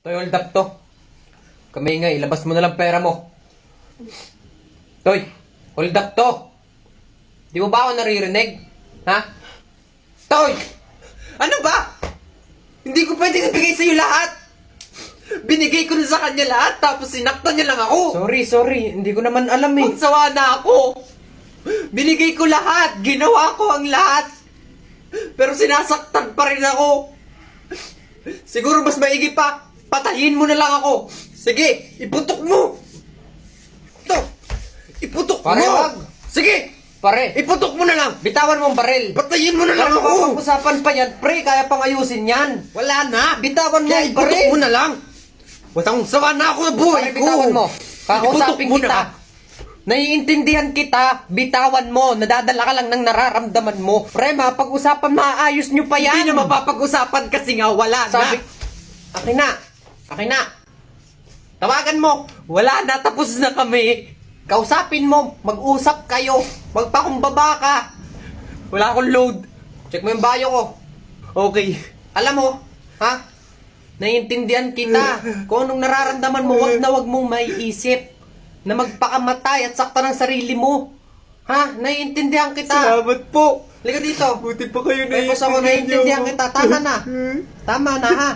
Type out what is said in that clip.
Toy, hold up to. Kami nga, ilabas mo na lang pera mo. Toy, hold up to. Di mo ba ako naririnig? Ha? Toy! Ano ba? Hindi ko pwede nabigay sa'yo lahat. Binigay ko na sa kanya lahat, tapos sinaktan niya lang ako. Sorry. Hindi ko naman alam eh. Magsawa na ako. Binigay ko lahat. Ginawa ko ang lahat. Pero sinasaktan pa rin ako. Siguro mas maigi pa. Patayin mo na lang ako. Sige, iputok mo. Ito. Iputok Pare, mo. wag. Sige. Pare, Iputok mo na lang. bitawan mo ang baril. Patayin mo na lang Kaya ako. mapapag-usapan pa yan, pre, kaya pang ayusin yan. Wala na. Bitawan mo Kaya ang iputok baril. mo na lang. Watang sawa na ako na buhay Pare, ko. bitawan mo. Kakausapin Iputok mo na. kita. Naiintindihan kita, bitawan mo, nadadala ka lang ng nararamdaman mo. Pre, mapag-usapan, maayos nyo pa yan. Hindi na mapapag-usapan kasi nga wala Sabi, na. akin na. Tawagan mo. Wala na. Tapos na kami. Kausapin mo, mag-usap kayo, magpakumbaba ka. Wala akong load. Check mo yung bio ko. Okay. Alam mo, ha? Naiintindihan kita. Kung anong nararamdaman mo, wag mong maiisip na magpakamatay at sakta ng sarili mo. Ha? Naiintindihan kita. Salamat po. Liga dito. Buti pa kayo Tapos ako naiintindihan kita. Tama na. Tama na, ha?